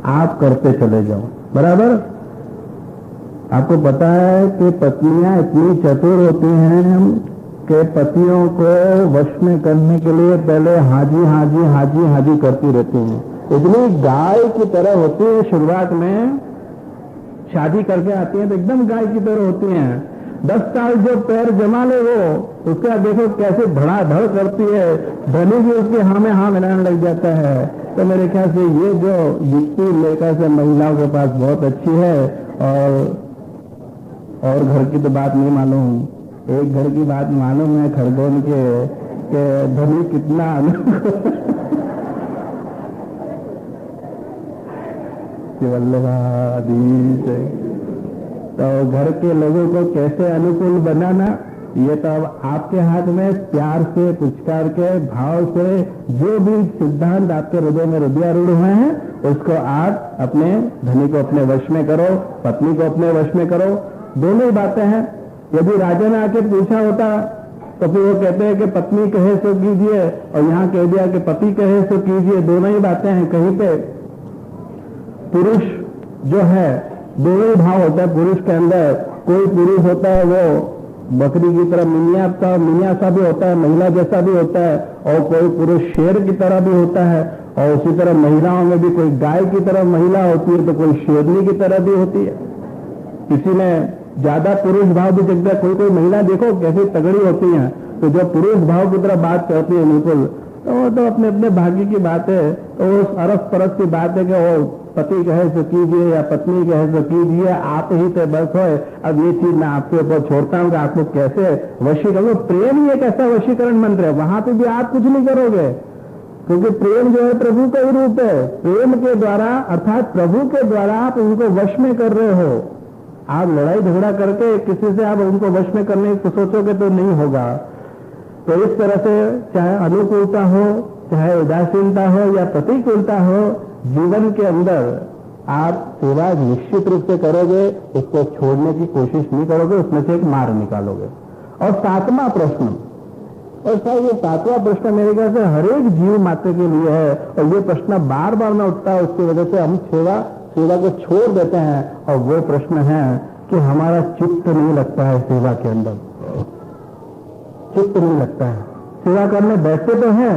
आप करते चले जाओ। बराबर। आपको पता है कि पत्नियां इतनी चतुर होती हैं कि पतियों को वश में करने के लिए पहले हाजी हाजी हाजी हाजी करती रहती हैं। इतनी गाय की तरह होती है शुरुआत में, शादी करके आती है तो एकदम गाय की तरह होती हैं। 10 साल जो पैर जमा ले वो, उसके बाद देखो कैसे धड़ाधड़ करती है, धनी भी उसके हाँ में हाँ मिलाने लग जाता है। तो मेरे ख्याल से ये जो युक्ति लेकर से महिलाओं के पास बहुत अच्छी है। और घर की तो बात नहीं मालूम, एक घर की बात मालूम है खरगोन के धनी कितना तो घर के लोगों को कैसे अनुकूल बनाना, ये तो अब आपके हाथ में। प्यार से, पुचकार के भाव से जो भी सिद्धांत आपके हृदय में हृदयारूढ़ हुए हैं उसको आप अपने धनी को अपने वश में करो, पत्नी को अपने वश में करो। दोनों ही बातें हैं। यदि राजा ने आके पूछा होता तो फिर वो कहते हैं कि पत्नी कहे सो कीजिए, और यहाँ कह दिया कि पति कहे सो कीजिए। दोनों ही बातें हैं। कहीं पे पुरुष जो है, दोनों ही भाव होता है पुरुष के अंदर। कोई पुरुष होता है वो बकरी की तरह मिनिया सा भी होता है, महिला जैसा भी होता है, और कोई पुरुष शेर की तरह भी होता है। और उसी तरह महिलाओं में भी कोई गाय की तरह महिला होती है तो कोई शेरनी की तरह भी होती है। किसी में ज्यादा पुरुष भाव भी दिखता है। कोई कोई महिला देखो कैसी तगड़ी होती हैं, तो जो पुरुष भाव की तरह बात करती है बिल्कुल, तो वो तो अपने अपने भाग्य की बात है। तो वो अरस परस की बात है कि वो पति कहे सो कीजिए या पत्नी कहे सो कीजिए, आप ही तो बस हो। अब ये चीज मैं आपके ऊपर छोड़ता हूँ कि आपको कैसे वशीकरण। प्रेम ही एक ऐसा वशीकरण मंत्र है, वहां पे भी आप कुछ नहीं करोगे, क्योंकि प्रेम जो है प्रभु का ही रूप है। प्रेम के द्वारा, अर्थात प्रभु के द्वारा आप उनको वश में कर रहे हो। आप लड़ाई झगड़ा करके किसी से आप उनको वश में करने की सोचोगे तो नहीं होगा। तो इस तरह से चाहे अनुकूलता हो, चाहे उदासीनता हो या प्रतिकूलता हो, जीवन के अंदर आप सेवा निश्चित रूप से करोगे, उसको छोड़ने की कोशिश नहीं करोगे, उसमें से एक मार्ग निकालोगे। और 7वां प्रश्न, और सर ये 7वां प्रश्न मेरे ख्याल से हर एक जीव मात्र के लिए है, और ये प्रश्न बार बार में उठता है। उसकी वजह से हम सेवा को छोड़ देते हैं। और वो प्रश्न है कि हमारा चित्त नहीं लगता है सेवा के अंदर, चित्त नहीं लगता है। सेवा करने बैठते तो हैं,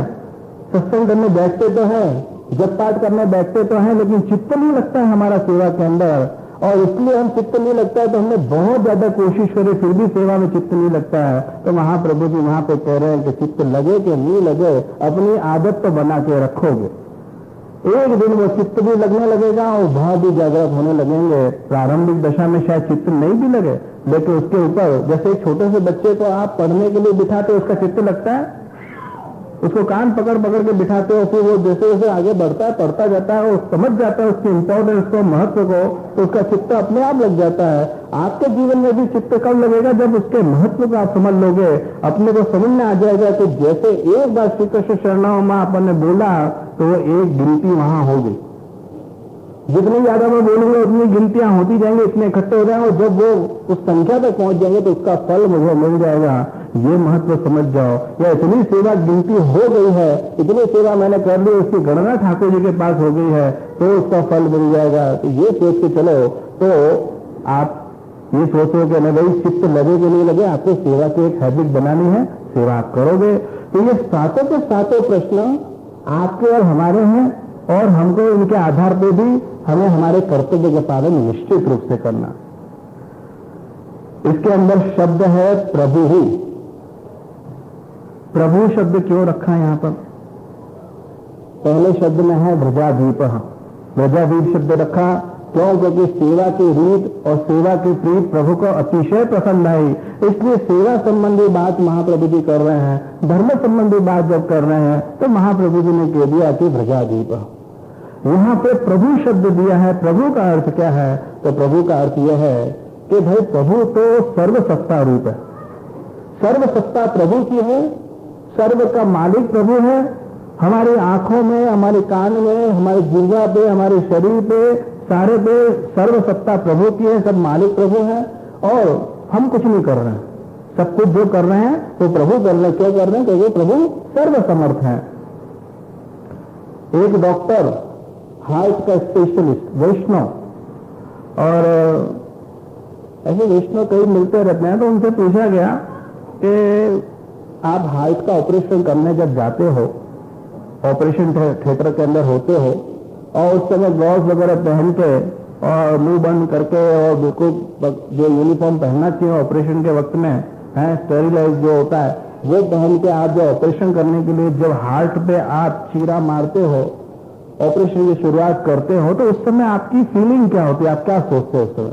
सत्संग करने बैठते तो हैं, जप पाठ करने बैठते तो हैं, लेकिन चित्त नहीं लगता है हमारा सेवा के अंदर। और इसलिए हम चित्त नहीं लगता है तो हमने बहुत ज्यादा कोशिश करी, फिर भी सेवा में चित्त नहीं लगता है। तो महाप्रभु जी वहां पे कह रहे हैं कि चित्त लगे कि नहीं लगे, अपनी आदत तो बना के रखोगे। एक दिन वो चित्त भी लगने लगेगा और भाव भी जागृत होने लगेंगे। प्रारंभिक दशा में शायद चित्त नहीं भी लगे, लेकिन उसके ऊपर जैसे एक छोटे से बच्चे को आप पढ़ने के लिए बिठाते हो, उसका चित्त लगता है, उसको कान पकड़ पकड़ के बिठाते हो, फिर वो जैसे जैसे आगे बढ़ता है, पढ़ता जाता है, वो समझ जाता है उसकी इंपॉर्टेंस को, महत्व को, तो उसका चित्त अपने आप लग जाता है। आपके जीवन में भी चित्त कब लगेगा? जब उसके महत्व को आप समझ लोगे, अपने को समझ में आ जाएगा कि जैसे एक बार श्री कृष्ण शरणम में आपने बोला तो वो एक गिनती वहां होगी। जितनी ज्यादा मैं बोलूंगा उतनी गिनतियां होती जाएंगी, इतने इकट्ठे हो जाएंगे, और जब वो उस संख्या तक पहुंच जाएंगे तो उसका फल मुझे मिल जाएगा। ये महत्व समझ जाओ। या इतनी सेवा गिनती हो गई है, इतनी सेवा मैंने कर ली, उसकी गणना ठाकुर जी के पास हो गई है, तो उसका फल मिल जाएगा। तो ये सोच के चलो, तो आप ये सोचो कि नहीं भाई चित्त लगे कि नहीं लगे, आपको सेवा की एक हैबिट बनानी है, सेवा आप करोगे। तो ये सातों के सातों प्रश्न आपके और हमारे हैं, और हमको इनके आधार पर भी हमें हमारे कर्तव्य के पालन निश्चित रूप से करना। इसके अंदर शब्द है प्रभु ही। प्रभु शब्द क्यों रखा है यहां पर? पहले शब्द में है व्रजादीप। व्रजादीप शब्द रखा क्यों? क्योंकि सेवा की रीत और सेवा की प्रीत प्रभु को अतिशय पसंद आई, इसलिए सेवा संबंधी बात महाप्रभु जी कर रहे हैं। धर्म संबंधी बात जब कर रहे हैं तो महाप्रभु जी ने कह दिया कि व्रजादीप। यहां पे प्रभु शब्द दिया है। प्रभु का अर्थ क्या है? तो प्रभु का अर्थ यह है कि भाई प्रभु तो सर्वसत्ता रूप है, सर्वसत्ता प्रभु की है, सर्व का मालिक प्रभु है। हमारी आंखों में, हमारे कान में, हमारे जिह्वा पे, हमारे शरीर पे, सारे पे सर्वसत्ता प्रभु की है, सब मालिक प्रभु है, और हम कुछ नहीं कर रहे हैं। सब कुछ जो कर रहे हैं वो प्रभु कर रहे हैं। क्यों कर रहे हैं? क्योंकि प्रभु सर्वसमर्थ है। एक डॉक्टर हार्ट का स्पेशलिस्ट वैष्णव, और ऐसे वैष्णव कई मिलते रहते हैं। तो उनसे पूछा गया कि आप हार्ट का ऑपरेशन करने जब जाते हो, ऑपरेशन थिएटर के अंदर होते हो, और उस समय ग्लव्स वगैरह पहन के और मुंह बंद करके और बिल्कुल जो यूनिफॉर्म पहनना चाहिए ऑपरेशन के वक्त में है, स्टेरिलाइज जो होता है, वो पहन के आप जो ऑपरेशन करने के लिए जब हार्ट पे आप चीरा मारते हो, ऑपरेशन की शुरुआत करते हो, तो उस समय आपकी फीलिंग क्या होती है, आप क्या सोचते हो उस समय?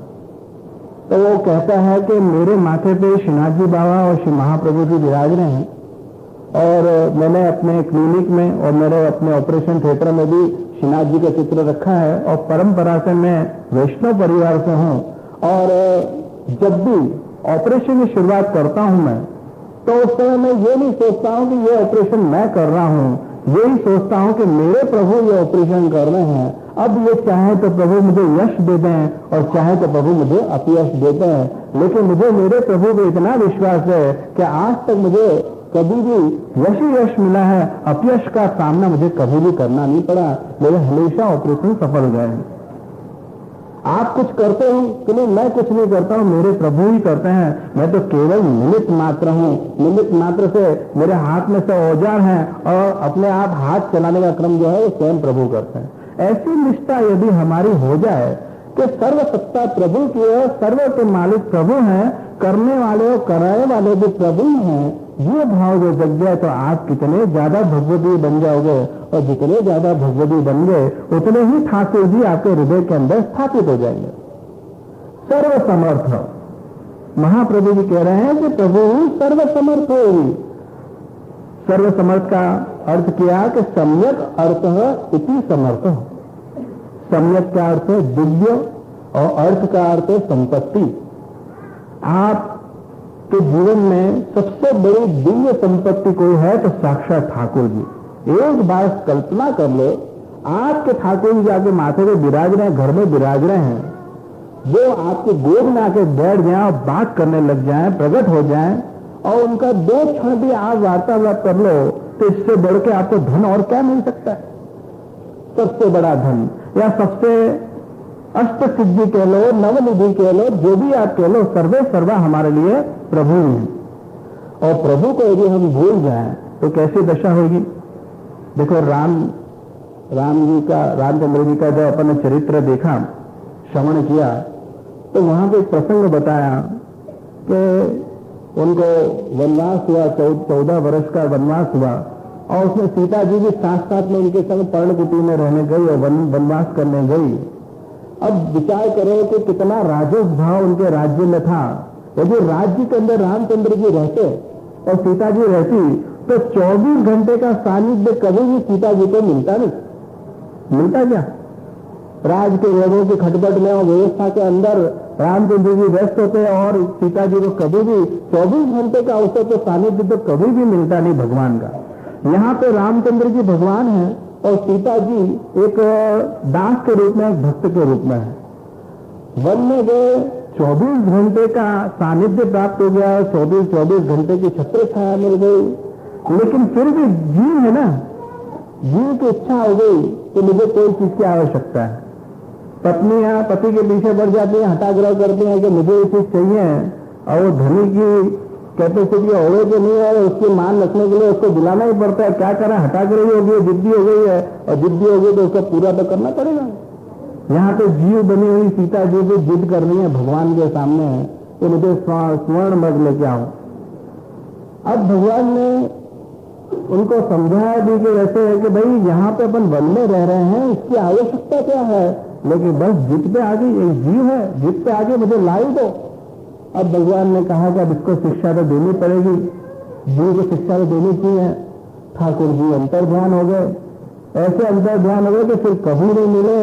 तो वो कहता है कि मेरे माथे पे श्रीनाथ जी बाबा और श्री महाप्रभु जी विराज रहे हैं, और मैंने अपने क्लिनिक में और मेरे अपने ऑपरेशन थिएटर में भी श्रीनाथ जी का चित्र रखा है, और परंपरा से मैं वैष्णव परिवार से हूं, और जब भी ऑपरेशन की शुरुआत करता हूं मैं, तो उस समय मैं ये नहीं सोचता हूं कि ये ऑपरेशन मैं कर रहा हूं, यही सोचता हूं कि मेरे प्रभु ये ऑपरेशन कर रहे हैं, अब ये चाहे तो प्रभु मुझे यश दे दें और चाहे तो प्रभु मुझे अपयश देते हैं, लेकिन मुझे मेरे प्रभु पे इतना विश्वास है कि आज तक मुझे कभी भी यश मिला है, अपयश का सामना मुझे कभी भी करना नहीं पड़ा, मेरे हमेशा ऑपरेशन सफल गए। आप कुछ करते हो कि नहीं? मैं कुछ नहीं करता हूं, मेरे प्रभु ही करते हैं, मैं तो केवल निमित्त मात्र हूं। निमित्त मात्र से मेरे हाथ में से औजार हैं, और अपने आप हाथ चलाने का क्रम जो है वो स्वयं प्रभु करते हैं। ऐसी निष्ठा यदि हमारी हो जाए कि सर्व सत्ता प्रभु की है, सर्व के मालिक प्रभु हैं, करने वाले और कराने वाले भी प्रभु हैं, ये भाव जो जग जाए तो आप कितने ज्यादा भगवती बन जाओगे, और जितने ज्यादा भगवती बन गए उतने ही ठाकुर जी आपके हृदय के अंदर स्थापित हो जाएंगे। सर्व समर्थ महाप्रभु जी कह रहे हैं कि प्रभु सर्व समर्थ होगी। सर्व समर्थ का अर्थ किया कि सम्यक अर्थ इति समर्थ। सम्यक का अर्थ है दिव्य, और अर्थ का अर्थ है संपत्ति। आप के जीवन में सबसे बड़ी दिव्य संपत्ति कोई है तो साक्षात ठाकुर जी। एक बार कल्पना कर लो, आपके ठाकुर जी जाके माथे पे विराज रहे हैं, घर में विराज रहे हैं, वो आपके गोद में आके बैठ जाए और बात करने लग जाए, प्रकट हो जाए, और उनका 2 क्षण भी आप वार्तालाप कर लो, तो इससे बढ़ के आपको धन और क्या मिल सकता है? सबसे बड़ा धन या सबसे अष्ट सिद्धि कह लो, नवनिधि कह लो, जो भी आप कह लो, सर्वे सर्वा हमारे लिए प्रभु ही है। और प्रभु को यदि हम भूल जाएं तो कैसी दशा होगी? देखो रामचंद्र जी का जब अपन ने चरित्र देखा, श्रवण किया, तो वहां पे एक प्रसंग बताया कि उनको वनवास हुआ, 14 वर्ष का वनवास हुआ, और उसमें सीता जी भी साथ साथ में उनके संग पर्णकुटी में रहने गई और वनवास करने गई। अब विचार करो कि कितना राजस भाव उनके राज्य में था। यदि राज्य के अंदर रामचंद्र जी रहते और सीता जी रहती, तो 24 घंटे का सानिध्य कभी भी सीता जी को मिलता नहीं। मिलता क्या? राज के लोगों की खटपट में और व्यवस्था के अंदर रामचंद्र जी व्यस्त होते, और सीता जी को कभी भी 24 घंटे का अवसर तो सानिध्य तो कभी भी मिलता नहीं भगवान का। यहाँ पे रामचंद्र जी भगवान है और सीता जी एक दास के रूप में, एक भक्त के रूप में है। वन में गए, 24 घंटे का सानिध्य प्राप्त हो गया, 24 घंटे की छत्र छाया मिल गई, लेकिन फिर भी जीव है ना, जीव की इच्छा हो गई कि मुझे कोई चीज की आवश्यकता है। पत्नियां पति के पीछे बढ़ जाती हैं, हठाग्रह करती हैं कि मुझे ये चीज चाहिए, और वो धनी की कैपेसिटी होवे कि नहीं है, उसकी मान रखने के लिए उसको दिलाना ही पड़ता है। क्या करें, हठाग्रही हो गई, जिद्दी हो गई है, और जिद्दी हो गई तो उसको पूरा तो करना पड़ेगा। यहाँ पे जीव बनी हुई सीता जी को जिद करनी है भगवान के सामने कि मुझे स्वर्ण मग लेके आओ। अब भगवान ने उनको समझाया भी कि वैसे है कि भाई यहाँ पे अपन वन में रह रहे हैं, इसकी आवश्यकता क्या है, लेकिन बस जिद पे आगे, एक जीव है, जिद पे आगे मुझे लाई दो। अब भगवान ने कहा कि अब इसको शिक्षा तो देनी पड़ेगी, जीव को शिक्षा तो देनी चाहिए। ठाकुर जी अंतर ध्यान हो गए, ऐसे अंतर ध्यान हो गए कि फिर कभी नहीं मिले,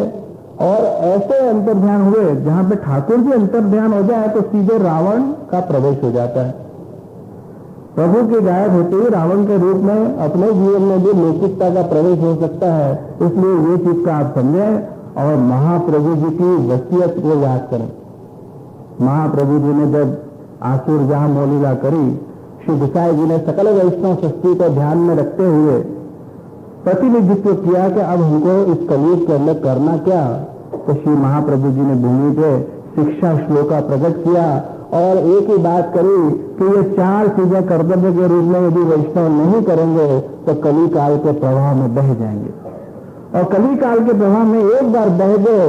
और ऐसे अंतर ध्यान हुए जहां पे ठाकुर जी अंतर ध्यान हो जाए तो सीधे रावण का प्रवेश हो जाता है। प्रभु की गायब होते ही रावण के रूप में अपने जीवन में भी लौकिकता का प्रवेश हो सकता है। इसलिए ये चीज का आप समझें और महाप्रभु जी की वसीयत को याद करें। महाप्रभु जी ने जब आसुर जहां मौलीला करी, श्री गुसाई जी ने सकल वैष्णव शक्ति को ध्यान में रखते हुए प्रतिनिधित्व किया कि अब हमको इस कलयुग के अंदर करना क्या। तो श्री महाप्रभु जी ने भूमि पे शिक्षा श्लोका प्रकट किया और एक ही बात करी कि ये 4 चीजें कर्तव्य के रूप में यदि वैष्णव नहीं करेंगे तो कली काल के प्रवाह में बह जाएंगे, और कली काल के प्रवाह में एक बार बह गए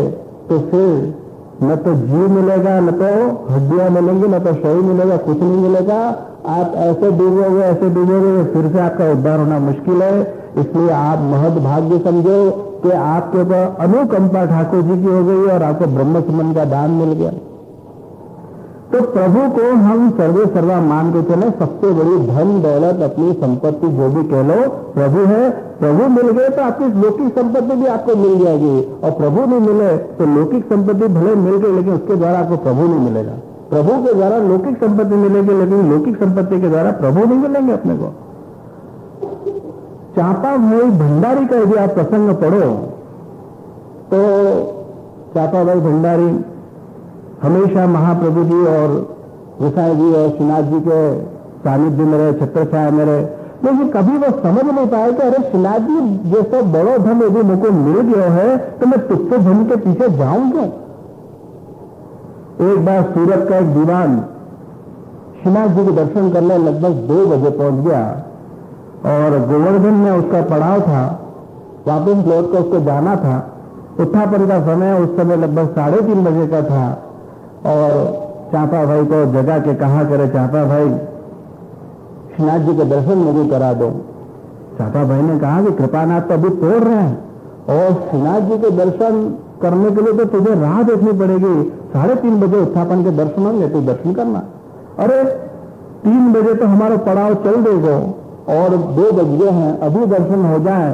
तो फिर न तो जीव मिलेगा, न तो हड्डियां मिलेंगी, न तो शरीर मिलेगा, कुछ नहीं मिलेगा। आप ऐसे डूबोगे फिर से आपका उद्धार होना मुश्किल है। इसलिए आप महद भाग्य समझो कि आपके ऊपर अनुकंपा ठाकुर जी की हो गई और आपको ब्रह्म सुमन का दान मिल गया। तो प्रभु को हम सर्वे सर्वा मान के चले। सबसे बड़ी धन दौलत अपनी संपत्ति जो भी कह लो प्रभु है। प्रभु मिल गए तो आपकी लौकिक संपत्ति भी आपको मिल जाएगी, और प्रभु नहीं मिले तो लौकिक संपत्ति भले मिल गई लेकिन उसके द्वारा आपको प्रभु नहीं मिलेगा। प्रभु के द्वारा लौकिक संपत्ति मिलेगी लेकिन लौकिक संपत्ति के द्वारा प्रभु नहीं मिलेंगे अपने को। चापा भाई भंडारी का यदि आप प्रसंग पढ़ो तो चापा भाई भंडारी हमेशा महाप्रभु जी और गोसाई जी और श्रीनाथ जी के सानिध्य में रहे, छत्र छाया में रहे, लेकिन कभी वो समझ नहीं पाए कि अरे श्रीनाथ जी जैसा बड़ो धन यदि मुझको मिल गया है तो मैं तुझसे धन के पीछे जाऊं क्यों। एक बार सूरत का एक दीवान श्रीनाथ जी के दर्शन करने लगभग 2 बजे पहुंच गया और गोवर्धन में उसका पड़ाव था, वापस लौट कर उसको जाना था। उत्थापन का समय उस समय लगभग 3:30 बजे का था और चापा भाई को जगा के कहा करे, चापा भाई श्रीनाथ जी के दर्शन मुझे करा दो। चापा भाई ने कहा कि कृपानाथ तो अभी तोड़ रहे हैं और श्रीनाथ जी के दर्शन करने के लिए तो तुझे राह देखनी पड़ेगी। 3:30 बजे उत्थापन के दर्शन होंगे, तू दर्शन करना। अरे 3 बजे तो हमारा पड़ाव चल देगा और 2 बज गए हैं, अभी दर्शन हो जाए,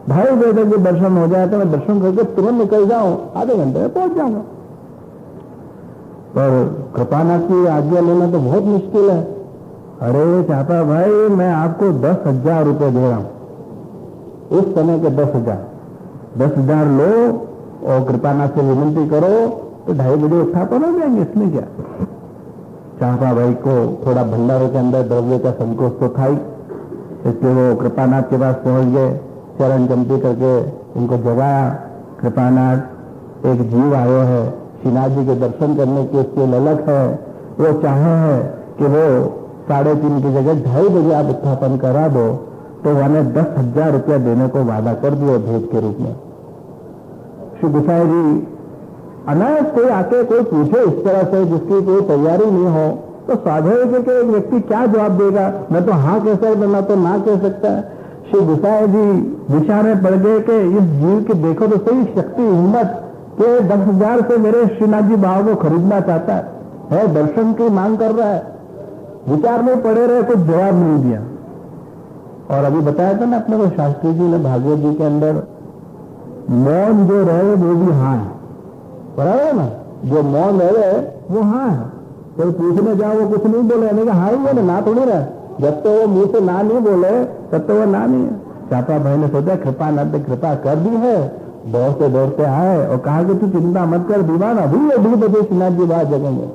2:30 बजे तक दर्शन हो जाए तो मैं दर्शन करके तुरंत निकल जाऊं, आधे घंटे में पहुंच जाऊंगा। पर कृपानाथ की आज्ञा लेना तो बहुत मुश्किल है। अरे चापा भाई मैं आपको 10,000 रुपए दे रहा हूं, उस समय के 10,000 लो और कृपानाथ से विनती करो तो 2:30 बजे उत्थापन हो जाएंगे, इसमें क्या। चापा भाई को थोड़ा भंडारों के अंदर द्रव्य का संकोच तो था ही, इसलिए वो कृपानाथ के पास पहुंच गए, चरण चंपी करके उनको जगाया। कृपानाथ एक जीव आयो है, श्रीनाथ जी के दर्शन करने की उसकी ललक है, वो चाहे है कि वो 3:30 की जगह 2:30 बजे आप उत्थापन करा दो, तो मैंने 10,000 रुपया देने को वादा कर दिया भेंट के रूप में। श्री गोसाई जी अनायास कोई आके कोई पूछे इस तरह से जिसकी कोई तैयारी नहीं हो तो स्वाभाविक है कि एक व्यक्ति क्या जवाब देगा, न तो हाँ कह सकता न तो ना कह सकता है। श्री गोसाई जी विचार में पड़ गए कि इस जीव की देखो तो सही शक्ति हिम्मत के 10,000 से मेरे श्रीनाथ जी बाबा को खरीदना चाहता है, दर्शन की मांग कर रहा है। विचार में पड़े रहे, कुछ जवाब नहीं दिया। और अभी बताया था ना अपने को शास्त्री जी ने भागवत जी के अंदर मौन जो रहे वो भी हाँ है, बराबर है ना। जो मौन रहे वो हाँ है, कोई पूछने जाओ वो कुछ नहीं बोले, नहीं हाँ ही बोले, ना थोड़ी रहे। जब तो वो मुंह से ना नहीं बोले तब तो वो ना नहीं है। चापा भाई ने सोचा कृपानाथ ने कृपा कर दी है, दौड़ते दौड़ते आए और कहा कि तू चिंता मत कर दीवान, अभी 2 बजे श्रीनाथ जी बाबा जगेंगे।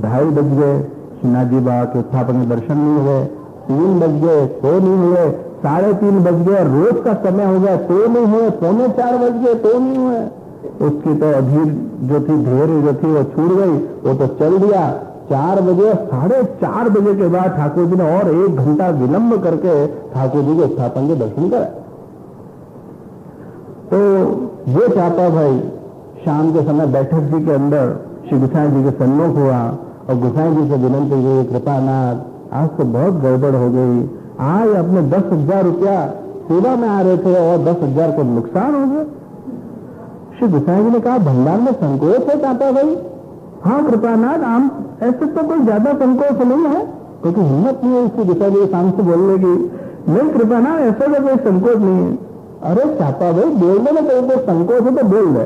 2:30 बज गए, श्रीनाथ जी बाबा के उत्थापन के दर्शन नहीं हुए। 3 बज गए तो नहीं हुए, 3:30 बज गए, रोज का समय हो गया तो नहीं हुए, 3:45 बज गए तो नहीं हुए। उसकी तो अधीर जो थी, धैर्य जो थी वो छूट गई, वो तो चल दिया। 4 बजे, 4:30 बजे के बाद ठाकुर जी ने और 1 घंटा विलंब करके ठाकुर जी के उत्थापन के दर्शन कराए। तो ये चापा भाई शाम के समय बैठक जी के अंदर श्री गोसाई जी के सन्मुख हुआ और गोसाई जी से विनती की, कृपानाथ आज तो बहुत गड़बड़ हो गई, आज अपने 10,000 रुपया सेवा में आ रहे थे और 10,000 को नुकसान हो गया। श्री गोसाई जी ने कहा भंडार में संकोच है चापा भाई। हाँ कृपानाथ, आम ऐसे तो कोई ज्यादा संकोच नहीं है, क्योंकि हिम्मत नहीं है श्री गोसाई जी के सामने से बोलने की। नहीं कृपानाथ, ऐसा तो कोई संकोच नहीं है। अरे चापा भाई बोलने में तो संकोच है तो बोल दे,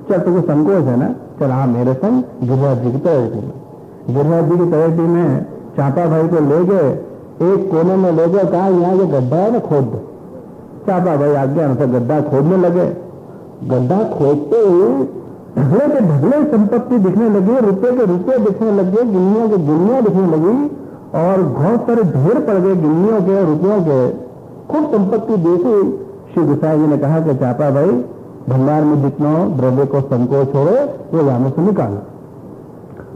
चल तुझे संकोच है ना, चल हाँ मेरे संग गिरिराज जी की तैयारी में। गिरिराज जी की तैयारी में चापा भाई को ले गए, एक कोने में ले गए, कहा यहाँ जो गड्ढा है ना खोद दो। चापा भाई आज्ञा अनुसार गड्ढा खोदने लगे। गड्ढा खोदते ही ढगले के ढगले संपत्ति दिखने लगी, रुपये के रुपये दिखने लगे, गिन्नियों के गिन्नियां दिखने लगी और बहुत सारे ढेर पड़ गए गिन्नियों के रुपयों के। खूब संपत्ति देखी। श्री गोसाई जी ने कहा कि चापा भाई, भंडार में जितना द्रव्य को संकोच हो वो यहां से निकालो।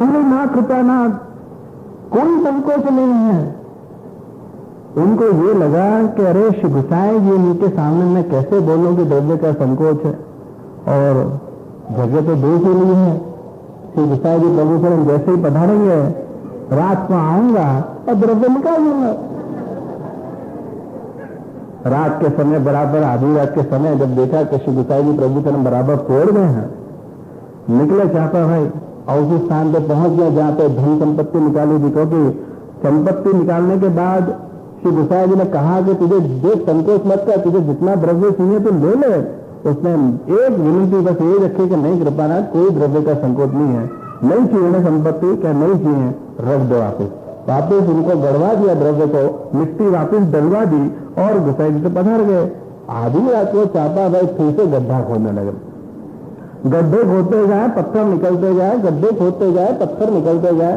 अरे ना कृपा ना, कोई संकोच नहीं है। उनको ये लगा कि अरे श्री गोसाई जी उनके सामने मैं कैसे बोलूं कि द्रव्य का संकोच है, और जगह तो दो ही नहीं है। श्री गोसाई जी प्रभु शरण जैसे ही पधारेंगे, रात को आऊंगा और द्रव्य निकाल दूंगा। रात के समय बराबर, आधी रात के समय जब देखा कि श्री गोसाई जी प्रभु शरण बराबर तोड़ गए हैं, निकले चापा भाई और उस स्थान पर पहुंच गया जहां पे धन संपत्ति निकाली थी। क्योंकि संपत्ति निकालने के बाद श्री गोसाई जी ने कहा कि तुझे जो संकोच मत कर, तुझे जितना द्रव्य चाहिए तो ले ले। उसने एक विनती बस ये रखी कि नहीं कृपानाथ, कोई द्रव्य का संकोच नहीं है, नहीं चाहिए ना संपत्ति, क्या नहीं चाहिए, रख दो वापिस उनको गड़वा दिया, द्रव्य को मिट्टी वापिस डलवा दी और गोसाई जी से पधार गए। आधी रात को चापा भाई फिर से गड्ढा खोदने लगे। गड्ढे खोदते जाए, पत्थर निकलते जाए, गड्ढे खोदते जाए, पत्थर निकलते जाए।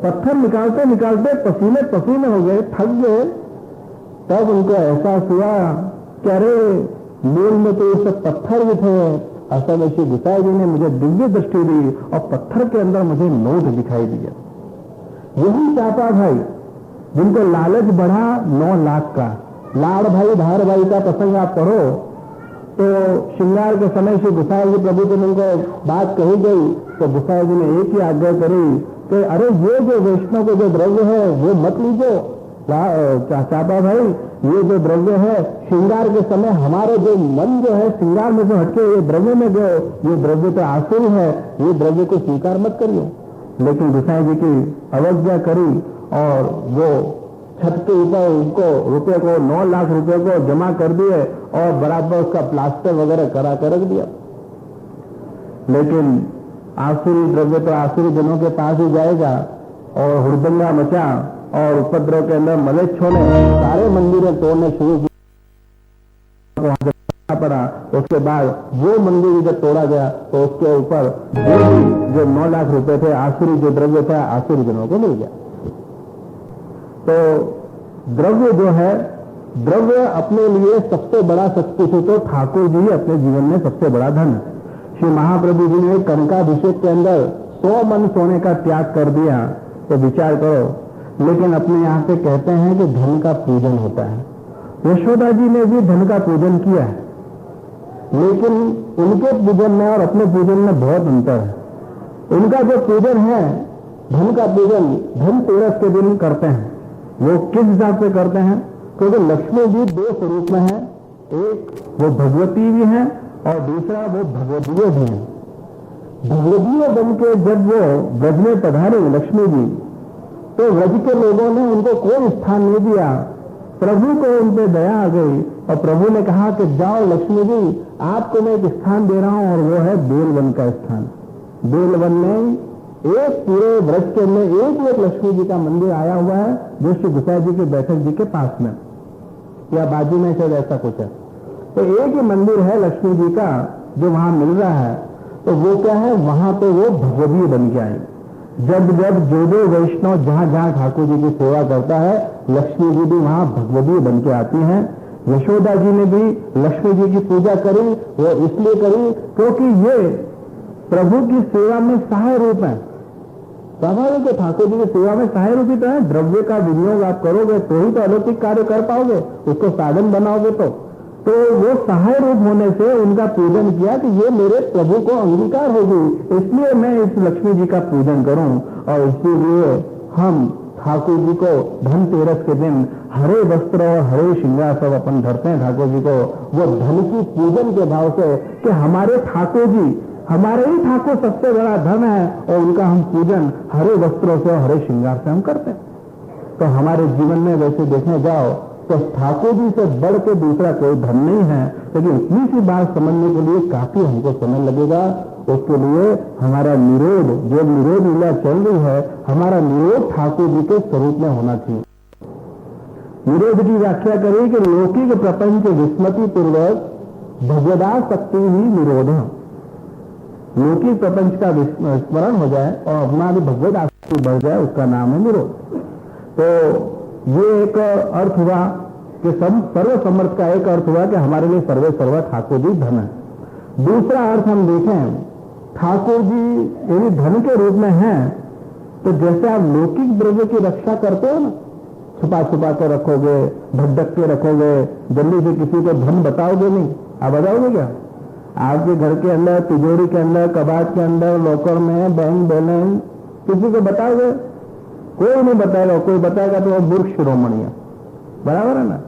पत्थर निकालते निकालते पसीने पसीने हो गए, थक गए। तब उनको एहसास हुआ कि अरे मूल में तो ये सब पत्थर भी थे। असल में श्री गोसाई जी ने मुझे दिव्य दृष्टि दी और पत्थर के अंदर मुझे नोट दिखाई दिया। यही चापा भाई जिनको लालच बढ़ा 9 लाख का, लाड़ भाई धार भाई का प्रसंग आप पढ़ो तो श्रृंगार के समय श्री गोसाई जी प्रभु जी को बात कही गई तो गोसाई जी ने एक ही आज्ञा करी कि अरे ये जो वैष्णव को जो द्रव्य है वो मत लीजिए चापा भाई, ये जो द्रव्य है श्रृंगार के समय हमारे जो मन जो है श्रृंगार में जो हटके ये द्रव्य में गए, ये द्रव्य तो आसुरी है, ये द्रव्य को स्वीकार मत करिए। लेकिन गोसाई जी की अवज्ञा करी और वो छत के ऊपर उनको रुपये को 9 लाख रुपए को जमा कर दिए और बराबर उसका प्लास्टर वगैरह करा कर रख दिया। लेकिन आसुरी द्रव्य तो आसुरी जनों के पास ही जाएगा और हुड़दंगा मचा और उपद्रव के अंदर मलेच्छ होने सारे मंदिरें तोड़ने शुरू किया पड़ा। उसके बाद वो मंदिर जब तोड़ा गया तो उसके ऊपर जो 9 लाख रुपए थे आसुरी जो द्रव्य था आसुरी जनों को मिल गया। तो द्रव्य जो है, द्रव्य अपने लिए सबसे बड़ा शक्ति थे तो ठाकुर जी अपने जीवन में सबसे बड़ा धन है। श्री महाप्रभु जी ने कनकाभिषेक के अंदर 100 मन सोने का त्याग कर दिया। तो विचार करो, लेकिन अपने यहां पे कहते हैं कि धन का पूजन होता है। यशोदा जी ने भी धन का पूजन किया है, लेकिन उनके पूजन में और अपने पूजन में बहुत अंतर है। उनका जो पूजन है, धन का पूजन धनतेरस के दिन करते हैं। वो किस हिसाब से करते हैं? क्योंकि लक्ष्मी जी 2 स्वरूप में है, एक वो भगवती भी है और दूसरा वो भगवतीय भी है। भगवतीय बन के जब वो ब्रज में पधारे लक्ष्मी जी, तो ब्रज के लोगों ने उनको कोई स्थान नहीं दिया। प्रभु को उन पर दया आ गई और प्रभु ने कहा कि जाओ लक्ष्मी जी, आपको मैं एक स्थान दे रहा हूं और वो है बेलवन का स्थान। बेलवन में एक पूरे ब्रज के अंदर एक लक्ष्मी जी का मंदिर आया हुआ है जो श्री गोसाई जी के बैठक जी के पास में या बाजू में शायद ऐसा कुछ है। तो एक ही मंदिर है लक्ष्मी जी का जो वहां मिल रहा है। तो वो क्या है, वहां पे वो भगवती बन के आई। जब जब जो वैष्णव जहां जहां ठाकुर जी की सेवा करता है, लक्ष्मी जी भी वहां भगवती बन के आती हैं। यशोदा जी ने भी लक्ष्मी जी की पूजा करी, वो इसलिए करी क्योंकि ये प्रभु की सेवा में सहाय रूप है। स्वाभाविक है, ठाकुर जी की सेवा में सहाय रूपी तो है। द्रव्य का विनियोग आप करोगे तो ही तो अलौकिक कार्य कर पाओगे, उसको साधन बनाओगे तो वो सहाय रूप होने से उनका पूजन किया कि ये मेरे प्रभु को अंगीकार होगी, इसलिए मैं इस लक्ष्मी जी का पूजन करूं। और इसीलिए हम ठाकुर जी को धनतेरस के दिन हरे वस्त्र और हरे श्रृंगार सब अपन धरते हैं ठाकुर जी को, वो धन की पूजन के भाव से कि हमारे ठाकुर जी, हमारे ही ठाकुर सबसे बड़ा धन है और उनका हम पूजन हरे वस्त्रों से और हरे श्रृंगार से हम करते हैं। तो हमारे जीवन में वैसे देखने जाओ तो ठाकुर जी से बढ़ के दूसरा कोई धन नहीं है। लेकिन इतनी सी बात समझने के लिए काफी हमको समय लगेगा। उसके लिए हमारा निरोध, जो निरोध लीला चल रही है, हमारा निरोध ठाकुर जी के स्वरूप में होना चाहिए। निरोध की व्याख्या करें कि लौकिक प्रपंच विस्मृति पूर्वक भगवदासक्ति ही निरोध। लौकिक प्रपंच का स्मरण हो जाए और अपना भी भगवत आसक्ति बढ़ जाए, उसका नाम है निरोध। तो ये एक अर्थ हुआ कि सर्व समर्थ का एक अर्थ हुआ कि हमारे लिए सर्वे सर्वा ठाकुर जी धन है। दूसरा अर्थ हम देखें, ठाकुर जी यदि धन के रूप में हैं, तो जैसे आप लौकिक द्रव्य की रक्षा करते हो ना, छुपा छुपा के रखोगे, ढक के रखोगे, जल्दी से किसी को धन बताओगे नहीं। आप बताओगे क्या? आपके घर के अंदर, तिजोरी के अंदर, कबाड़ के अंदर, लॉकर में, बैंक बैलेंस किसी को बताओगे? कोई नहीं बताएगा। कोई बताएगा तो वो मूर्ख शिरोमणि है, बराबर है ना।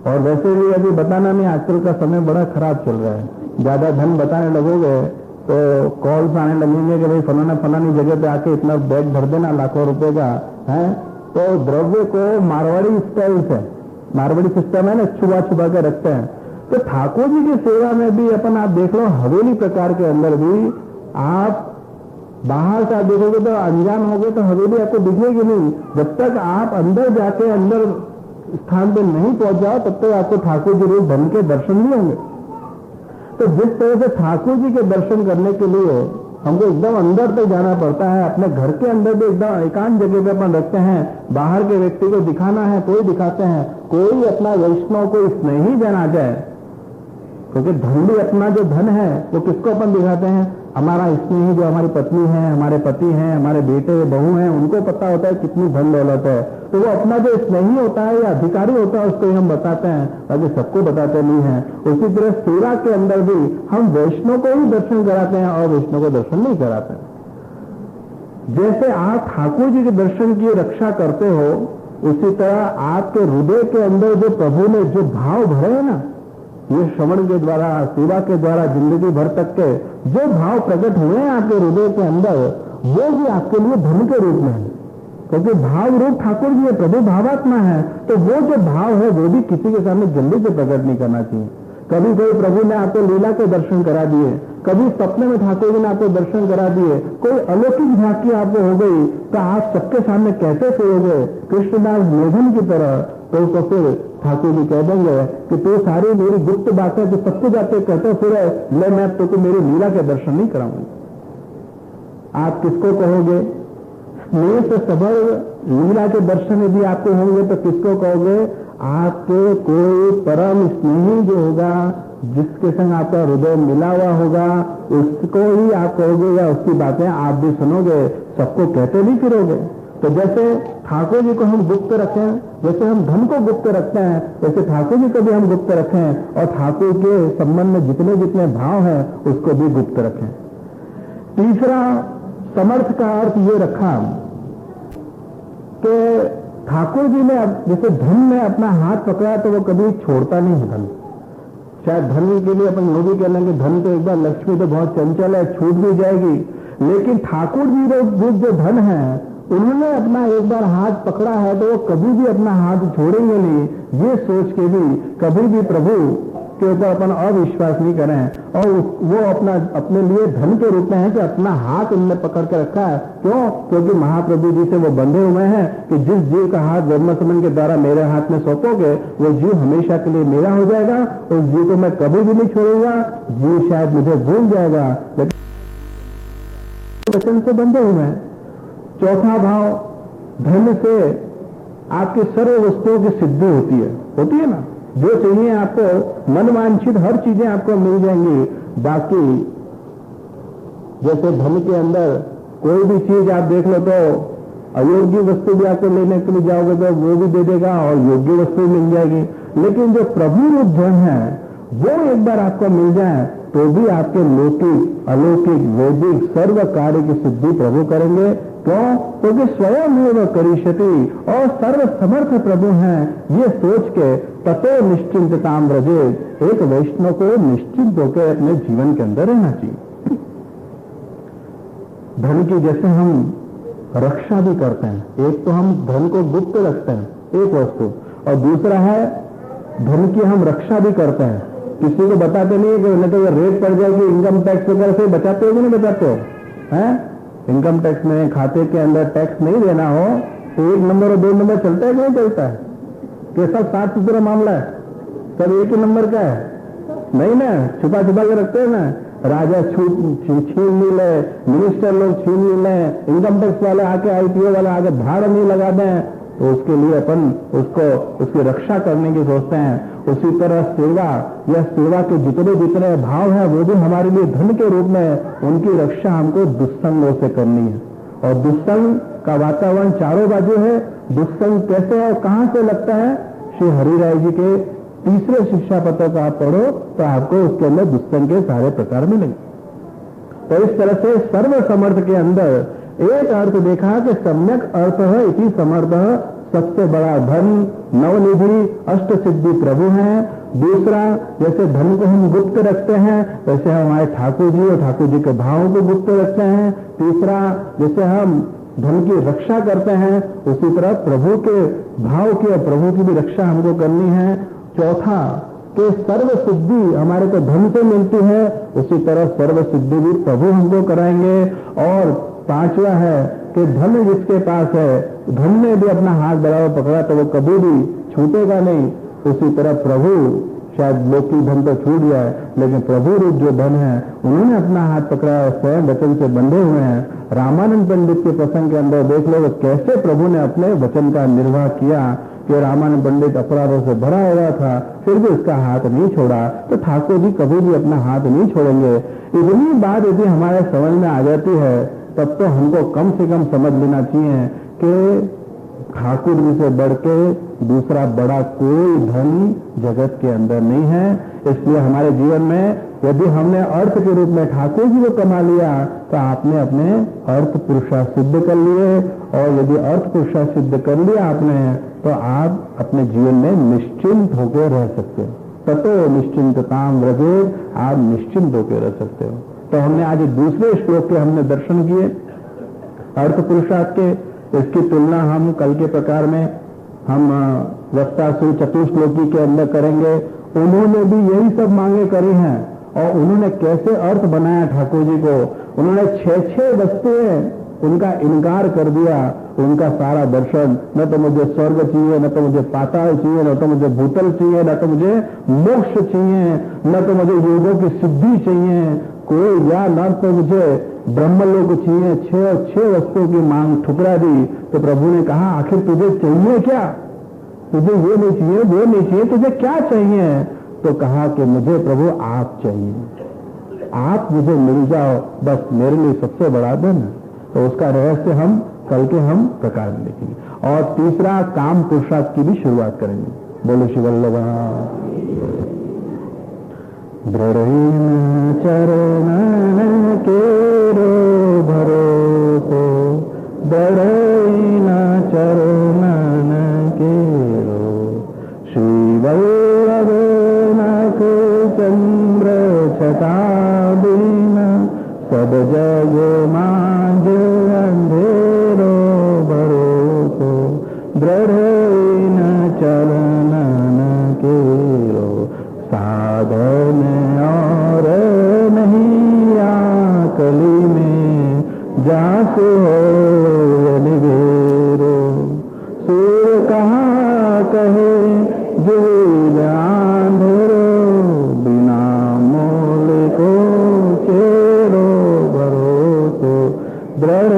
और वैसे भी अभी बताना नहीं, आजकल का समय बड़ा खराब चल रहा है। ज्यादा धन बताने लगोगे तो कॉल्स आने लगेंगे कि भाई फलानी जगह पे आके इतना बैग भर देना लाखों रुपए का है। तो द्रव्य को मारवाड़ी स्टाइल से, मारवाड़ी सिस्टम है ना, छुपा छुपा के रखते हैं। तो ठाकुर जी की सेवा में भी अपन आप देख लो, हवेली प्रकार के अंदर भी आप बाहर से आप देखोगे तो अनजान होगे तो हवेली आपको दिखेगी नहीं। जब तक आप अंदर जाके अंदर स्थान पे नहीं पहुंच जाओ तब तक आपको ठाकुर जी रूप धन के दर्शन नहीं होंगे। तो जिस तरह से ठाकुर जी के दर्शन करने के लिए हमको एकदम अंदर तक जाना पड़ता है, अपने घर के अंदर भी एकदम एकांत जगह पे अपन रखते हैं। बाहर के व्यक्ति को दिखाना है, कोई दिखाते हैं, कोई अपना वैष्णव को स्नेही जन आ जाए, क्योंकि धन भी अपना जो धन है वो किसको अपन दिखाते हैं? हमारा स्नेही जो हमारी पत्नी है, हमारे पति हैं, हमारे बेटे बहू हैं, उनको पता होता है कितनी धन दौलत है। तो वो अपना जो स्नेही होता है या अधिकारी होता है उसको ही हम बताते हैं, ताकि सबको बताते नहीं है। उसी तरह सेवा के अंदर भी हम वैष्णव को ही दर्शन कराते हैं और वैष्णव को दर्शन नहीं कराते। जैसे आप ठाकुर जी के दर्शन की रक्षा करते हो, उसी तरह आपके हृदय के अंदर जो प्रभु ने जो भाव भरे हैं ना, ये श्रवण के द्वारा, सेवा के द्वारा, जिंदगी भर तक के जो भाव प्रकट हुए हैं आपके हृदय के अंदर, वो भी आपके लिए धन के रूप में है। क्योंकि भाव रूप ठाकुर जी है, प्रभु भावात्मा है। तो वो जो भाव है वो भी किसी के सामने जल्दी से प्रकट नहीं करना चाहिए। कभी कोई प्रभु ने आपको लीला के दर्शन करा दिए, कभी सपने में ठाकुर जी ने आपको दर्शन करा दिए, कोई अलौकिक झांकी आपको हो गई, तो आप सबके सामने कैसे सोओगे? कृष्णदास मेघन की तरह। तो फिर ठाकुर जी कह देंगे कि तू सारी मेरी गुप्त बातें तो सबको जाते कहते फिर ले, मैं तो मेरी लीला के दर्शन नहीं कराऊंगा। आप किसको कहोगे? स्नेह से सबल लीला के दर्शन यदि आपको होंगे तो किसको कहोगे? आपके कोई परम स्नेही जो होगा, जिसके संग आपका हृदय मिला हुआ होगा, उसको ही आप कहोगे या उसकी बातें आप भी सुनोगे, सबको कहते भी फिरोगे। तो जैसे ठाकुर जी को हम गुप्त रखें, जैसे हम धन को गुप्त रखते हैं, वैसे ठाकुर जी को भी हम गुप्त रखें और ठाकुर के संबंध में जितने जितने भाव हैं उसको भी गुप्त रखें। तीसरा समर्थ का अर्थ ये रखा कि ठाकुर जी ने जैसे धन में अपना हाथ पकड़ा तो वो कभी छोड़ता नहीं है धन। शायद धन के लिए अपन लोग भी कह लेंगे धन तो एक बार, लक्ष्मी तो बहुत चंचल है, छूट भी जाएगी। लेकिन ठाकुर जी जो धन है, उन्होंने अपना एक बार हाथ पकड़ा है तो वो कभी भी अपना हाथ छोड़ेंगे नहीं। ये सोच के भी कभी भी प्रभु के ऊपर अपन अविश्वास नहीं करें। और वो अपने लिए धन के रूप में है कि अपना हाथ उनने पकड़ के रखा है। क्यों? क्योंकि महाप्रभु जी से वो बंधे हुए हैं कि जिस जीव का हाथ जन्मसमन के द्वारा मेरे हाथ में सौंपोगे वो जीव हमेशा के लिए मेरा हो जाएगा। उस जीव को मैं कभी भी नहीं छोड़ूंगा। जीव शायद मुझे भूल जाएगा, लेकिन वचन से बंधे हुए हैं। चौथा भाव, धन से आपकी सर्व वस्तुओं की सिद्धि होती है ना। जो चाहिए आपको, मनवांछित हर चीजें आपको मिल जाएंगी। बाकी जैसे धन के अंदर कोई भी चीज आप देख लो तो अयोग्य वस्तु भी आपको लेने के लिए जाओगे तो वो भी दे देगा और योग्य वस्तु मिल जाएगी। लेकिन जो प्रभु रूप धन है वो एक बार आपको मिल जाए तो भी आपके लौकिक, अलौकिक, वैदिक सर्व कार्य की सिद्धि प्रभु करेंगे। क्यों? क्योंकि स्वयं वो करिष्यति और सर्व समर्थ प्रभु हैं। ये सोच के ततो निश्चिंतताम व्रजे, एक वैष्णव को निश्चिंत होकर अपने जीवन के अंदर रहना चाहिए। धन की जैसे हम रक्षा भी करते हैं, एक तो हम धन को गुप्त रखते हैं एक वस्तु, और दूसरा है धन की हम रक्षा भी करते हैं। किसी को बताते नहीं है कि नहीं तो रेट पड़ जाएगी, इनकम टैक्स वगैरह से बचाते हो कि नहीं बचाते हो? हैं? इनकम टैक्स में खाते के अंदर टैक्स नहीं देना हो तो 1 नंबर और 2 नंबर चलता है कि नहीं चलता है? कैसा साफ सुथरा मामला है? सब एक ही नंबर का है? नहीं ना, छुपा छुपा के रखते हैं ना। राजा छीन नहीं ले, मिनिस्टर लोग छीन नहीं ले, इनकम टैक्स वाले आके, IPO वाले आके भाड़ नहीं लगा दें, तो उसके लिए अपन उसको उसकी रक्षा करने की सोचते हैं। उसी तरह सेवा, यह सेवा के जितने जितने भाव है वो भी हमारे लिए धन के रूप में, उनकी रक्षा हमको दुस्संगों से करनी है। और दुस्संग का वातावरण चारों बाजू है। दुस्संग कैसे है, कहां से लगता है? श्री हरिराय जी के तीसरे शिक्षा पत्र का आप पढ़ो तो आपको उसके अंदर दुस्संग के सारे प्रकार मिलेंगे। तो इस तरह से सर्व समर्थ के अंदर एक अर्थ देखा कि सम्यक अर्थ है इति समर्थ, सबसे बड़ा धन नवनिधि अष्ट सिद्धि प्रभु हैं। दूसरा, जैसे धन को हम गुप्त रखते हैं वैसे हमारे ठाकुर जी और ठाकुर जी के भावों को गुप्त रखते हैं। तीसरा, जैसे हम धन की रक्षा करते हैं उसी तरह प्रभु के भाव की और प्रभु की भी रक्षा हमको करनी है। चौथा, कि सर्व सिद्धि हमारे को धन से मिलती है, उसी तरह सर्व सिद्धि भी प्रभु हमको कराएंगे। और पांचवा है कि धन जिसके पास है, धन ने भी अपना हाथ बराबर पकड़ा तो वो कभी भी छूटेगा नहीं। उसी तरह प्रभु, शायद लौकिक धन तो छूट जाए लेकिन प्रभु रूप जो धन है उन्होंने अपना हाथ पकड़ा, स्वयं वचन से बंधे हुए हैं। रामानंद पंडित के प्रसंग के अंदर देख लो कैसे प्रभु ने अपने वचन का निर्वाह किया कि रामानंद पंडित अपराधों से भरा हुआ था फिर भी उसका हाथ नहीं छोड़ा, तो ठाकुर जी कभी भी अपना हाथ नहीं छोड़ेंगे। इतनी बात यदि हमारे समझ में आ जाती है तब तो हमको कम से कम समझ लेना चाहिए कि ठाकुर जी से बढ़ के दूसरा बड़ा कोई धन जगत के अंदर नहीं है। इसलिए हमारे जीवन में यदि हमने अर्थ के रूप में ठाकुर जी को कमा लिया तो आपने अपने अर्थ पुरुषा सिद्ध कर लिए, और यदि अर्थ पुरुषा सिद्ध कर लिया आपने तो आप अपने जीवन में निश्चिंत होकर रह सकते हो। ततो निश्चिंतताम व्रजे, आप निश्चिंत होकर रह सकते हो। तो हमने आज दूसरे श्लोक के हमने दर्शन किए अर्थ पुरुषार्थ के। इसकी तुलना हम कल के प्रकार में हम वक्तासुर चतुश्लोकी के अंदर करेंगे। उन्होंने भी यही सब मांगे करी हैं और उन्होंने कैसे अर्थ बनाया ठाकुर जी को। उन्होंने 6 वस्तुएं उनका इनकार कर दिया, उनका सारा दर्शन, न तो मुझे स्वर्ग चाहिए, न तो मुझे पाताल चाहिए, न तो मुझे भूतल चाहिए, न तो मुझे मोक्ष चाहिए, न तो मुझे योगों की सिद्धि चाहिए कोई, या न तो मुझे ब्रह्मलोक चाहिए। 6 वस्तुओं की मांग ठुकरा दी। तो प्रभु ने कहा आखिर तुझे चाहिए क्या? तुझे ये नहीं चाहिए, वो नहीं चाहिए, तुझे क्या चाहिए? तो कहा कि मुझे प्रभु आप चाहिए, आप मुझे मिल जाओ, बस मेरे लिए सबसे बड़ा धन है। तो उसका रहस्य हम कल के हम प्रकार में देखेंगे। और तीसरा काम पुरुषार्थ की भी शुरुआत करेंगे। बोलो श्री वल्लभ। दृढ़ चरण केरो भरोसो, दृढ़ चरण केरो, श्री वल्लभ नाथ चंद्र छटा बिना, सब जग मांझ अंधेरो भरोसो, दृढ़ चरण केरो, साधन और नहीं आकली में जासो निवेरो, सूर कहाँ कहे जुल आंधेरो, बिना मोल को चेरो भरोसो, दृढ़